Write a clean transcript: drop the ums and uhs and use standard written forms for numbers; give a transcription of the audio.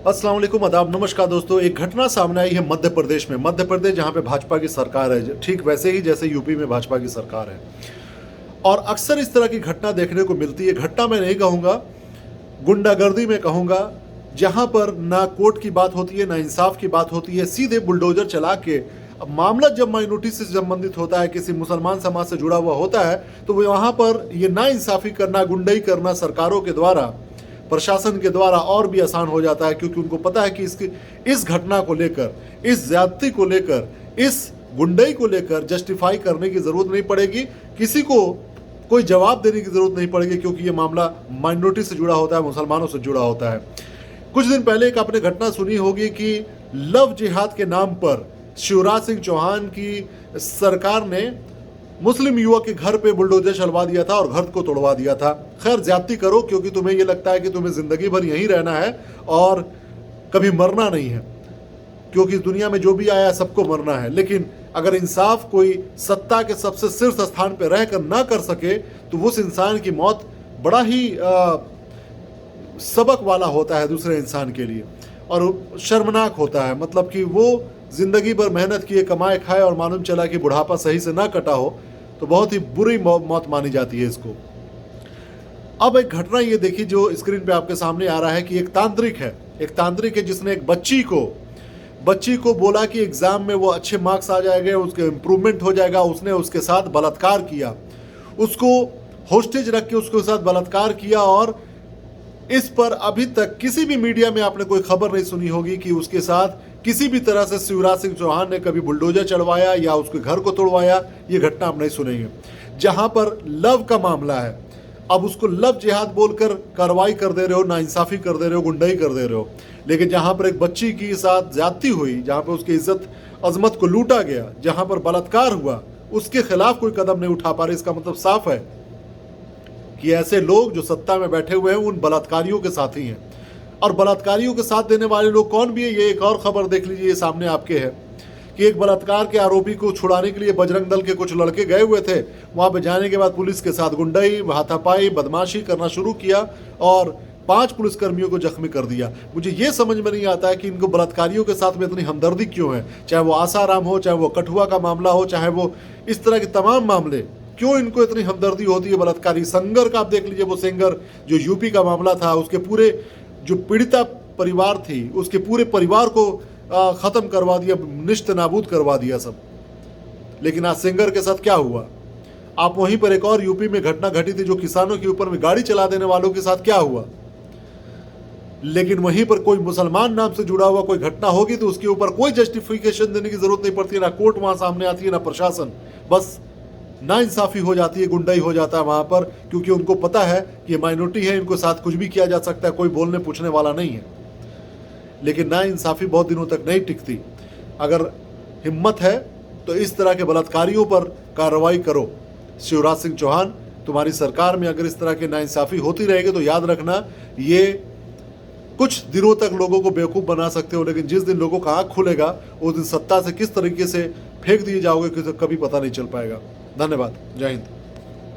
अस्सलाम वालेकुम, आदाब, नमस्कार दोस्तों। एक घटना सामने आई है मध्य प्रदेश में। मध्य प्रदेश जहां पे भाजपा की सरकार है, ठीक वैसे ही जैसे यूपी में भाजपा की सरकार है। और अक्सर इस तरह की घटना देखने को मिलती है। घटना मैं नहीं कहूँगा, गुंडागर्दी में कहूँगा, जहां पर ना कोर्ट की बात होती है, ना इंसाफ की बात होती है। सीधे बुलडोजर चला के, अब मामला जब माइनॉरिटी से संबंधित होता है, किसी मुसलमान समाज से जुड़ा हुआ होता है, तो वो वहाँ पर ये नाइंसाफ़ी करना, गुंडई करना सरकारों के द्वारा, प्रशासन के द्वारा और भी आसान हो जाता है। क्योंकि उनको पता है कि इस घटना को लेकर, इस ज्यादती को लेकर, इस गुंडई को लेकर जस्टिफाई करने की ज़रूरत नहीं पड़ेगी, किसी को कोई जवाब देने की ज़रूरत नहीं पड़ेगी, क्योंकि ये मामला माइनॉरिटी से जुड़ा होता है, मुसलमानों से जुड़ा होता है। कुछ दिन पहले एक आपने घटना सुनी होगी कि लव जिहाद के नाम पर शिवराज सिंह चौहान की सरकार ने मुस्लिम युवक के घर पे बुलडोजर चलवा दिया था और घर को तोड़वा दिया था। खैर, ज्यादती करो, क्योंकि तुम्हें ये लगता है कि तुम्हें ज़िंदगी भर यहीं रहना है और कभी मरना नहीं है, क्योंकि दुनिया में जो भी आया सबको मरना है। लेकिन अगर इंसाफ कोई सत्ता के सबसे शीर्ष स्थान पर रहकर ना कर सके, तो उस इंसान की मौत बड़ा ही सबक वाला होता है दूसरे इंसान के लिए, और शर्मनाक होता है। मतलब कि वो ज़िंदगी भर मेहनत किए, कमाए खाए, और मालूम चला कि बुढ़ापा सही से ना कटा हो, तो बहुत ही बुरी मौत मानी जाती है इसको। अब एक घटना ये देखिए जो स्क्रीन पे आपके सामने आ रहा है कि एक तांत्रिक है जिसने एक बच्ची को बोला कि एग्ज़ाम में वो अच्छे मार्क्स आ जाएंगे, उसके इम्प्रूवमेंट हो जाएगा। उसने उसके साथ बलात्कार किया, उसको होस्टेज रख के उसके साथ बलात्कार किया। और इस पर अभी तक किसी भी मीडिया में आपने कोई खबर नहीं सुनी होगी कि उसके साथ किसी भी तरह से शिवराज सिंह चौहान ने कभी बुलडोजर चढ़वाया या उसके घर को तोड़वाया। ये घटना आप नहीं सुनेंगे। जहां पर लव का मामला है, अब उसको लव जिहाद बोलकर कार्रवाई कर दे रहे हो, नाइंसाफ़ी कर दे रहे हो, गुंडाई कर दे रहे हो। लेकिन जहां पर एक बच्ची के साथ ज्यादती हुई, जहां पर उसकी इज्जत अजमत को लूटा गया, जहां पर बलात्कार हुआ, उसके खिलाफ कोई कदम नहीं उठा पा रहे। इसका मतलब साफ है कि ऐसे लोग जो सत्ता में बैठे हुए हैं उन बलात्कारियों के साथी हैं। और बलात्कारियों के साथ देने वाले लोग कौन भी है, ये एक और खबर देख लीजिए, ये सामने आपके है कि एक बलात्कार के आरोपी को छुड़ाने के लिए बजरंग दल के कुछ लड़के गए हुए थे। वहां पे जाने के बाद पुलिस के साथ गुंडई, हाथापाई, बदमाशी करना शुरू किया और 5 पुलिसकर्मियों को जख्मी कर दिया। मुझे ये समझ में नहीं आता है कि इनको बलात्कारियों के साथ में इतनी हमदर्दी क्यों है। चाहे वो आसाराम हो, चाहे वो कठुआ का मामला हो, चाहे वो इस तरह के तमाम मामले, क्यों इनको इतनी हमदर्दी होती है बलात्कारी। संगर का आप देख लीजिए, वो सिंगर जो यूपी का मामला था, उसके पूरे जो पीड़िता परिवार थी, उसके पूरे परिवार को ख़त्म करवा दिया, निश्त नाबूद करवा दिया सब। लेकिन आज सिंगर के साथ क्या हुआ? आप वहीं पर एक और यूपी में घटना घटी थी जो किसानों के ऊपर में गाड़ी चला देने वालों के साथ क्या हुआ। लेकिन वहीं पर कोई मुसलमान नाम से जुड़ा हुआ कोई घटना होगी तो उसके ऊपर कोई जस्टिफिकेशन देने की जरूरत नहीं पड़ती है, ना कोर्ट वहां सामने आती है, ना प्रशासन। बस नाइंसाफ़ी हो जाती है, गुंडाई हो जाता है वहाँ पर, क्योंकि उनको पता है कि ये माइनॉरिटी है, इनको साथ कुछ भी किया जा सकता है, कोई बोलने पूछने वाला नहीं है। लेकिन नाइंसाफ़ी बहुत दिनों तक नहीं टिकती। अगर हिम्मत है तो इस तरह के बलात्कारियों पर कार्रवाई करो। शिवराज सिंह चौहान, तुम्हारी सरकार में अगर इस तरह की नाइंसाफ़ी होती रहेगी तो याद रखना, ये कुछ दिनों तक लोगों को बेवकूफ़ बना सकते हो, लेकिन जिस दिन लोगों का आँख खुलेगा उस दिन सत्ता से किस तरीके से फेंक दिए जाओगे कभी पता नहीं चल पाएगा। धन्यवाद। जय हिंद।